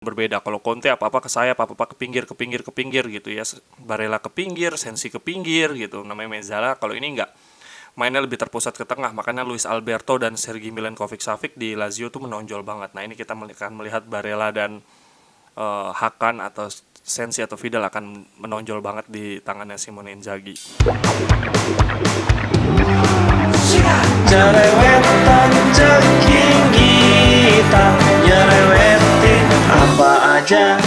berbeda. Kalau Conte apa-apa ke sayap, apa-apa ke pinggir gitu ya. Barella ke pinggir, Sensi ke pinggir gitu. Namanya Mezzala. Kalau ini enggak. Mainnya lebih terpusat ke tengah. Makanya Luis Alberto dan Sergei Milinkovic-Savic di Lazio tuh menonjol banget. Nah, ini kita akan melihat Barella dan Hakan atau Sensi atau Vidal akan menonjol banget di tangannya Simone Inzaghi. Jerewetan ceking kita, nyerewetin apa aja.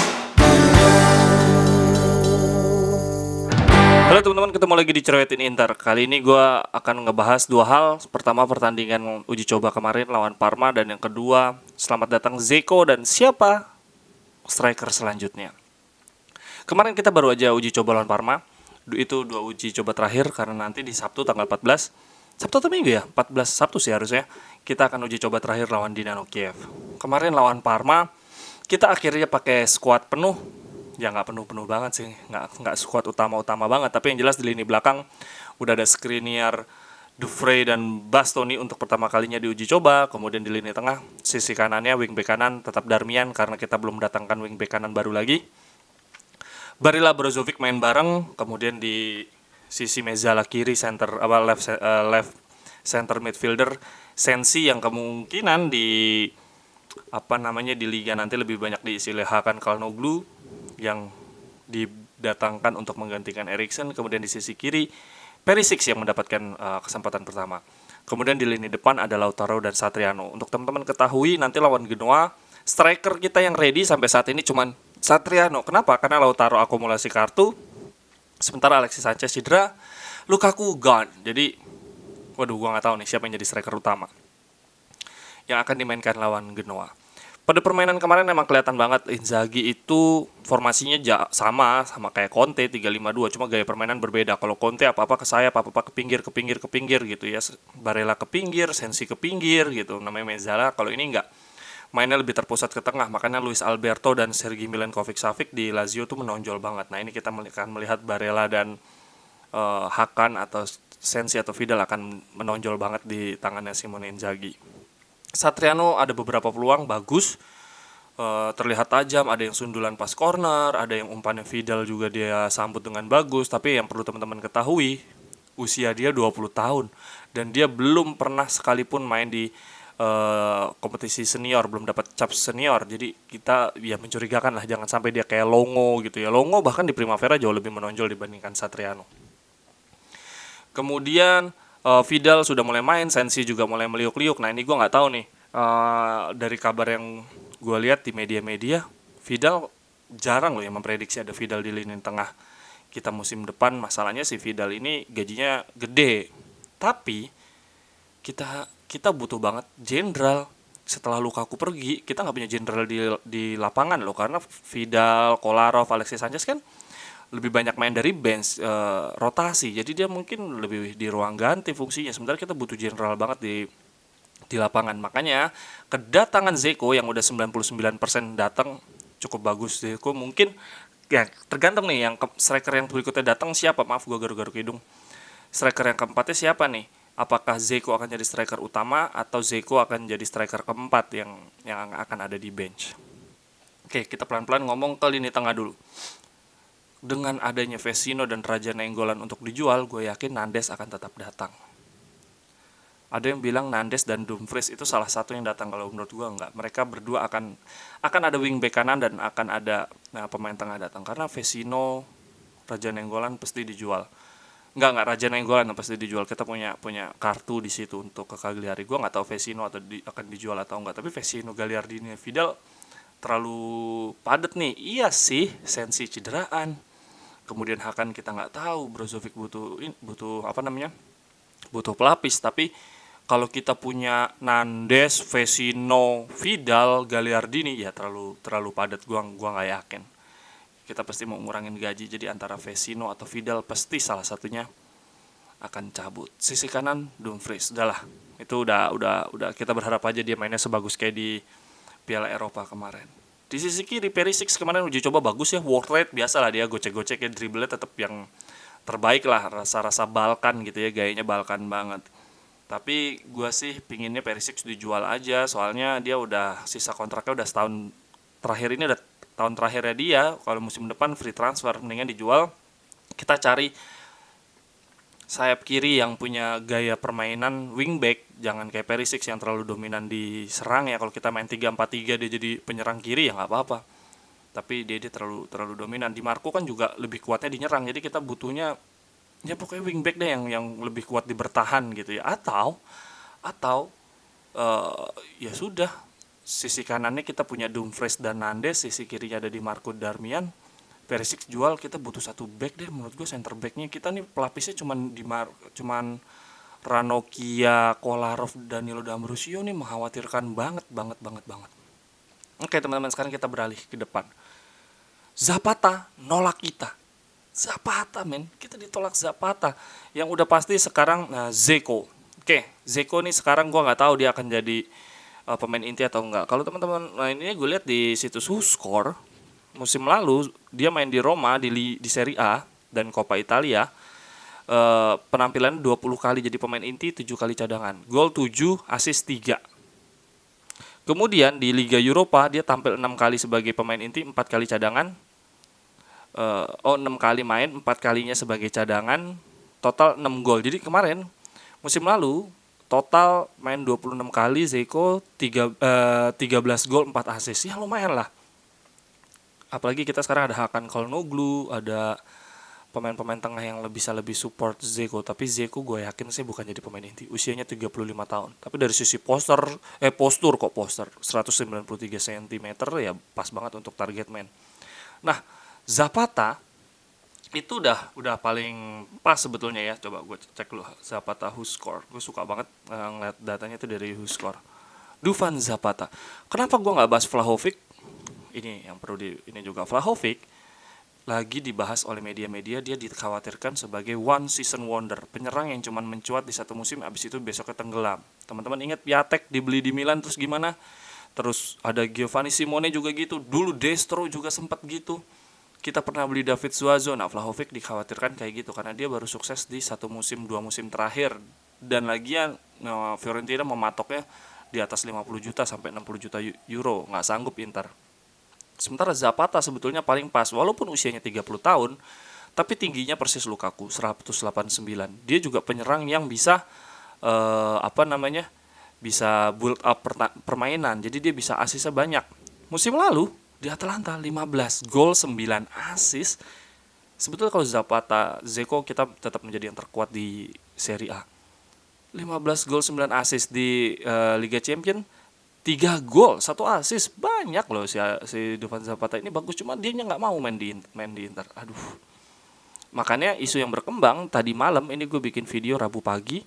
Halo teman-teman, ketemu lagi di Cerewetin Inter. Kali ini gue akan ngebahas dua hal. Pertama, pertandingan uji coba kemarin lawan Parma. Dan yang kedua, selamat datang Dzeko dan siapa striker selanjutnya. Kemarin kita baru aja uji coba lawan Parma. Itu dua uji coba terakhir karena nanti di Sabtu tanggal 14. Sabtu atau Minggu ya? 14 Sabtu sih harusnya. Kita akan uji coba terakhir lawan Dinamo Kiev. Kemarin lawan Parma, kita akhirnya pakai skuad penuh. Ya nggak penuh-penuh banget sih, nggak skuad utama-utama banget. Tapi yang jelas di lini belakang udah ada Skriniar, Dufray dan Bastoni untuk pertama kalinya di uji coba. Kemudian di lini tengah, sisi kanannya wingback kanan tetap Darmian karena kita belum mendatangkan wingback kanan baru lagi. Barilla Brozovic main bareng. Kemudian di sisi Mezzala kiri left center midfielder Sensi yang kemungkinan di di liga nanti lebih banyak diisi oleh Hakan Calhanoglu yang didatangkan untuk menggantikan Eriksen. Kemudian di sisi kiri Perisic yang mendapatkan kesempatan pertama. Kemudian di lini depan ada Lautaro dan Satriano. Untuk teman-teman ketahui nanti lawan Genoa, striker kita yang ready sampai saat ini cuman Satriano. Kenapa? Karena Lautaro akumulasi kartu, sementara Alexis Sanchez cedera, Lukaku gone. Jadi, waduh, gua nggak tahu nih siapa yang jadi striker utama yang akan dimainkan lawan Genoa. Pada permainan kemarin memang kelihatan banget Inzaghi itu formasinya sama kayak Conte 3-5-2, cuma gaya permainan berbeda. Kalau Conte apa-apa ke sayap, apa-apa ke pinggir gitu ya. Barella ke pinggir, Sensi ke pinggir gitu. Namanya Mezzala. Kalau ini enggak. Mainnya lebih terpusat ke tengah. Makanya Luis Alberto dan Sergei Milinkovic-Savic di Lazio tuh menonjol banget. Nah, ini kita akan melihat Barella dan Hakan atau Sensi atau Vidal akan menonjol banget di tangannya Simone Inzaghi. Satriano ada beberapa peluang bagus, terlihat tajam, ada yang sundulan pas corner, ada yang umpannya Vidal juga dia sambut dengan bagus. Tapi yang perlu teman-teman ketahui, usia dia 20 tahun dan dia belum pernah sekalipun main di kompetisi senior, belum dapat cap senior. Jadi kita ya mencurigakan lah, jangan sampai dia kayak Longo gitu ya. Longo bahkan di Primavera jauh lebih menonjol dibandingkan Satriano. Kemudian Vidal sudah mulai main, Sensi juga mulai meliuk-liuk. Nah, ini gue nggak tahu nih, dari kabar yang gue lihat di media-media, Vidal jarang loh yang memprediksi ada Vidal di lini tengah kita musim depan. Masalahnya si Vidal ini gajinya gede, tapi kita butuh banget jenderal. Setelah Lukaku pergi, kita nggak punya jenderal di lapangan loh, karena Vidal, Kolarov, Alexis Sanchez kan lebih banyak main dari bench, rotasi. Jadi dia mungkin lebih di ruang ganti fungsinya. Sementara kita butuh jenderal banget di lapangan. Makanya kedatangan Dzeko yang udah 99% datang cukup bagus. Dzeko mungkin ya tergantung nih yang striker yang berikutnya datang siapa. Maaf gue garuk-garuk hidung. Striker yang keempatnya siapa nih? Apakah Dzeko akan jadi striker utama atau Dzeko akan jadi striker keempat yang akan ada di bench? Oke, kita pelan-pelan ngomong ke lini tengah dulu. Dengan adanya Vecino dan Raja Nainggolan untuk dijual, gue yakin Nandes akan tetap datang. Ada yang bilang Nandes dan Dumfries itu salah satu yang datang. Kalau menurut gue enggak. Mereka berdua akan ada wingback kanan dan akan ada pemain tengah datang. Karena Vecino, Raja Nainggolan pasti dijual. Enggak Raja Nainggolan yang pasti dijual. Kita punya kartu di situ untuk ke Cagliari. Gue nggak tahu Vecino akan dijual atau enggak. Tapi Vecino, Gagliardini, Vidal terlalu padat nih. Iya sih, Sensi cederaan. Kemudian Hakan kita nggak tahu, Brozovic butuh pelapis. Tapi kalau kita punya Nandes, Vecino, Vidal, Gagliardini, ya terlalu padat. Gua nggak yakin. Kita pasti mau ngurangin gaji, jadi antara Vecino atau Vidal pasti salah satunya akan cabut. Sisi kanan Dumfries, udahlah. Itu udah kita berharap aja dia mainnya sebagus kayak di Piala Eropa kemarin. Di sisi kiri Perisic kemarin uji coba bagus ya, work rate biasalah, dia gocek-gocek ya, dribblenya tetap yang terbaik lah, rasa-rasa Balkan gitu ya, gayanya Balkan banget. Tapi gue sih pinginnya Perisic dijual aja, soalnya dia udah sisa kontraknya udah terakhir ini udah tahun terakhirnya dia. Kalau musim depan free transfer, mendingan dijual. Kita cari sayap kiri yang punya gaya permainan wingback, jangan kayak Perisic yang terlalu dominan di serang ya. Kalau kita main 3-4-3 dia jadi penyerang kiri ya nggak apa-apa. Tapi dia terlalu dominan. Di Marco kan juga lebih kuatnya di nyerang. Jadi kita butuhnya ya pokoknya wingback deh yang lebih kuat di bertahan gitu ya. Atau ya sudah, sisi kanannya kita punya Dumfries dan Nandes, sisi kirinya ada Di Marco Darmian. Perisic jual, kita butuh satu back deh. Menurut gue center backnya kita nih pelapisnya cuman Ranocchia, Kolarov, Danilo D'Ambrosio nih mengkhawatirkan banget. Oke teman-teman, sekarang kita beralih ke depan. Zapata nolak kita. Zapata men, kita ditolak Zapata. Yang udah pasti sekarang Dzeko. Oke, Dzeko nih sekarang gue nggak tahu dia akan jadi pemain inti atau enggak. Kalau teman-teman, ini gue lihat di situs WhoScore, musim lalu dia main di Roma di Serie A dan Coppa Italia. Penampilan 20 kali jadi pemain inti, 7 kali cadangan. Gol 7, assist 3. Kemudian di Liga Eropa dia tampil 6 kali sebagai pemain inti, 4 kali cadangan. 6 kali main, 4 kalinya sebagai cadangan, total 6 gol. Jadi kemarin musim lalu total main 26 kali, Dzeko 13 gol, 4 assist. Ya lumayan lah. Apalagi kita sekarang ada Hakan Çalhanoğlu, ada pemain-pemain tengah yang bisa lebih support Dzeko. Tapi Dzeko gue yakin sih bukan jadi pemain inti. Usianya 35 tahun. Tapi dari sisi postur 193 cm ya pas banget untuk target man. Nah, Zapata itu udah paling pas sebetulnya ya. Coba gue cek dulu Zapata WhoScore. Gue suka banget ngeliat datanya itu dari WhoScore. Duvan Zapata. Kenapa gue nggak bahas Vlahovic? Ini yang perlu ini juga, Vlahovic lagi dibahas oleh media-media. Dia dikhawatirkan sebagai one season wonder, penyerang yang cuman mencuat di satu musim abis itu besoknya tenggelam. Teman-teman ingat Piatek dibeli di Milan terus gimana? Terus ada Giovanni Simone juga gitu, dulu Destro juga sempat gitu. Kita pernah beli David Suazo. Nah, Vlahovic dikhawatirkan kayak gitu karena dia baru sukses di 1 musim 2 musim terakhir, dan lagian Fiorentina mematoknya di atas 50 juta sampai 60 juta euro, nggak sanggup Inter. Sementara Zapata sebetulnya paling pas, walaupun usianya 30 tahun, tapi tingginya persis Lukaku, 189. Dia juga penyerang yang bisa bisa build up permainan. Jadi dia bisa asisnya banyak. Musim lalu di Atalanta 15 gol 9 assist. Sebetulnya kalau Dzeko kita tetap menjadi yang terkuat di Serie A. 15 gol 9 assist di Liga Champions, 3 gol 1 assist, banyak loh si Duvan Zapata ini bagus, cuma dia nggak mau main di Inter. Aduh. Makanya isu yang berkembang tadi malam ini, gue bikin video Rabu pagi,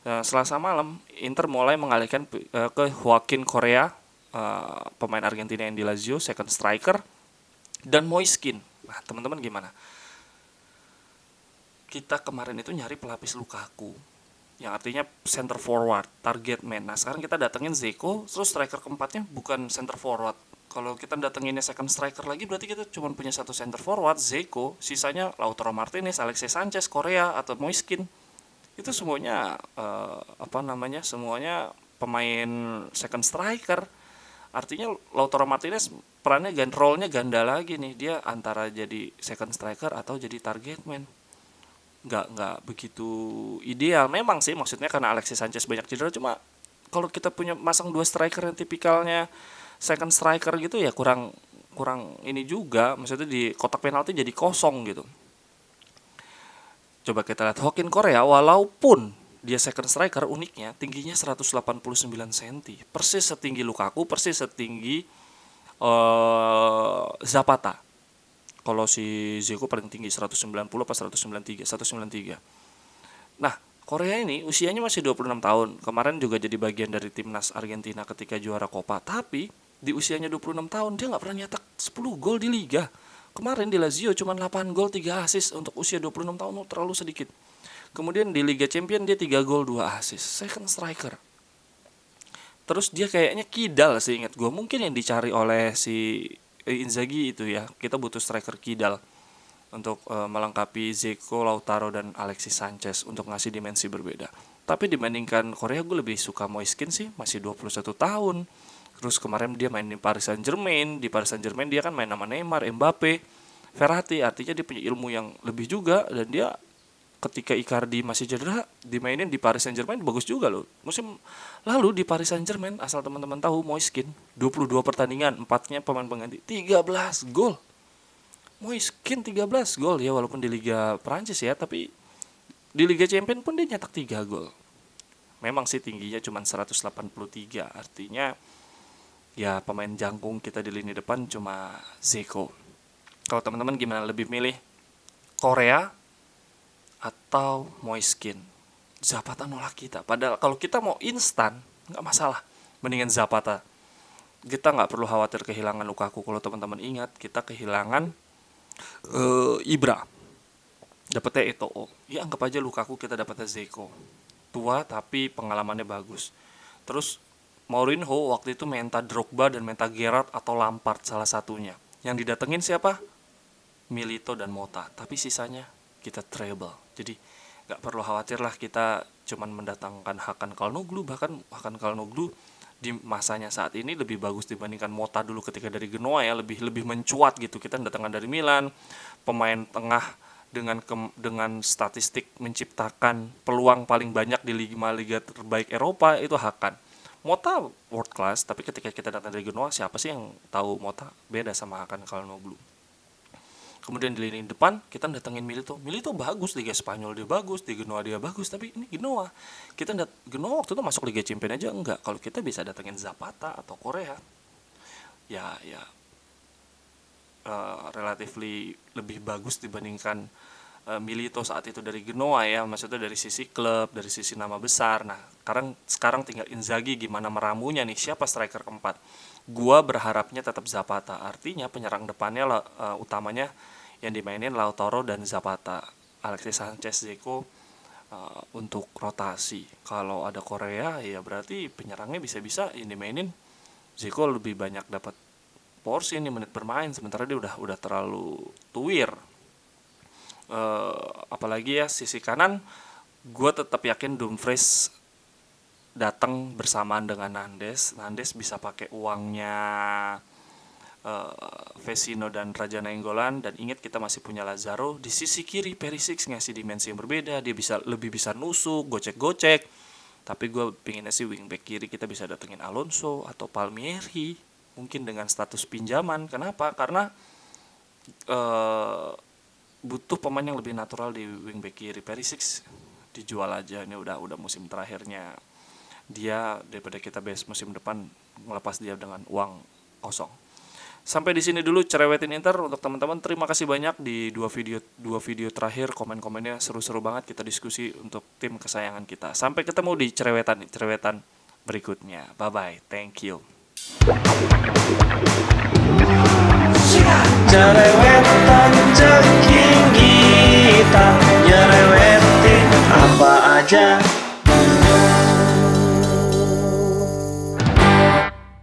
Selasa malam Inter mulai mengalihkan ke Joaquin Correa, pemain Argentina yang di Lazio, second striker, dan Moiskin. Nah, teman-teman gimana? Kita kemarin itu nyari pelapis Lukaku, yang artinya center forward, target man. Nah sekarang kita datengin Dzeko, terus striker keempatnya bukan center forward. Kalau kita datenginnya second striker lagi, berarti kita cuma punya 1 center forward, Dzeko. Sisanya Lautaro Martinez, Alexis Sanchez, Correa, atau Moiskin. Itu semuanya semuanya pemain second striker. Artinya Lautaro Martinez perannya role-nya ganda lagi nih. Dia antara jadi second striker atau jadi target man. Nggak begitu ideal memang sih, maksudnya karena Alexis Sanchez banyak cedera. Cuma kalau kita punya masang 2 striker yang tipikalnya second striker gitu ya kurang ini juga, maksudnya di kotak penalti jadi kosong gitu. Coba kita lihat Joaquin Correa, walaupun dia second striker, uniknya tingginya 189 cm, persis setinggi Lukaku, persis setinggi Zapata. Kalau si Dzeko paling tinggi 190 apa 193. Nah, Korea ini usianya masih 26 tahun. Kemarin juga jadi bagian dari timnas Argentina ketika juara Copa. Tapi di usianya 26 tahun dia nggak pernah nyetak 10 gol di liga. Kemarin di Lazio cuma 8 gol 3 assist untuk usia 26 tahun, terlalu sedikit. Kemudian di Liga Champions dia 3 gol 2 assist, second striker. Terus dia kayaknya kidal sih, ingat gue. Mungkin yang dicari oleh si Inzaghi itu ya, kita butuh striker kidal untuk melengkapi Dzeko, Lautaro, dan Alexis Sanchez untuk ngasih dimensi berbeda. Tapi dibandingkan Korea, gue lebih suka Moiskin sih, masih 21 tahun. Terus kemarin dia main di Paris Saint-Germain. Di Paris Saint-Germain dia kan main sama Neymar, Mbappe, Verratti. Artinya dia punya ilmu yang lebih juga. Dan dia ketika Icardi masih cedera, dimainin di Paris Saint-Germain bagus juga loh. Musim lalu di Paris Saint-Germain, asal teman-teman tahu, Moiskin 22 pertandingan, 4-nya pemain pengganti, 13 gol. Moiskin 13 gol ya, walaupun di Liga Prancis ya, tapi di Liga Champions pun dia nyetak 3 gol. Memang sih tingginya cuma 183, artinya ya pemain jangkung kita di lini depan cuma Zeko. Kalau teman-teman gimana, lebih milih Korea atau Moiskin? Zapata nolak kita. Padahal kalau kita mau instan nggak masalah, mendingan Zapata. Kita nggak perlu khawatir kehilangan Lukaku. Kalau teman-teman ingat, kita kehilangan Ibra, dapetnya Eto'o. Ya anggap aja Lukaku kita dapetnya Zeko. Tua tapi pengalamannya bagus. Terus Mourinho waktu itu minta Drogba dan minta Gerrard atau Lampard salah satunya. Yang didatengin siapa? Milito dan Mota. Tapi sisanya kita treble. Jadi gak perlu khawatir lah kita cuman mendatangkan Hakan Calhanoglu. Bahkan Hakan Calhanoglu di masanya saat ini lebih bagus dibandingkan Mota dulu ketika dari Genoa ya. Lebih mencuat gitu. Kita datangkan dari Milan. Pemain tengah dengan statistik menciptakan peluang paling banyak di liga terbaik Eropa itu Hakan. Mota world class, tapi ketika kita datang dari Genoa, siapa sih yang tahu Mota beda sama Hakan Calhanoglu. Kemudian di lini depan kita datengin Milito. Milito bagus, Liga Spanyol dia bagus, di Genoa dia bagus, tapi ini Genoa. Genoa waktu itu masuk Liga Champions aja enggak. Kalau kita bisa datengin Zapata atau Korea, ya relatively lebih bagus dibandingkan Milito saat itu dari Genoa ya, maksudnya dari sisi klub, dari sisi nama besar. Nah, sekarang tinggal Inzaghi gimana meramunya nih, siapa striker keempat. Gua berharapnya tetap Zapata, artinya penyerang depannya utamanya yang dimainin Lautaro dan Zapata. Alexis Sanchez, Zeko untuk rotasi. Kalau ada Korea ya berarti penyerangnya bisa-bisa yang dimainin Zeko lebih banyak dapat porsi ini menit bermain, sementara dia udah terlalu tuir. Apalagi ya sisi kanan, gue tetap yakin Dumfries datang bersamaan dengan Nandes bisa pakai uangnya Vecino dan Raja Nainggolan. Dan ingat kita masih punya Lazaro di sisi kiri. Perisic ngasih dimensi yang berbeda, dia lebih bisa nusuk, gocek. Tapi gue pinginnya sih wingback kiri kita bisa datengin Alonso atau Palmieri, mungkin dengan status pinjaman. Kenapa? Karena butuh pemain yang lebih natural di wingback kiri. Perisic dijual aja, ini udah musim terakhirnya dia, daripada kita musim depan ngelepas dia dengan uang kosong. Sampai di sini dulu cerewetin Inter untuk teman-teman. Terima kasih banyak di dua video terakhir, komen-komennya seru-seru banget, kita diskusi untuk tim kesayangan kita. Sampai ketemu di cerewetan berikutnya. Bye bye, thank you. Cerewetan ceking kita, nyerewetin apa aja.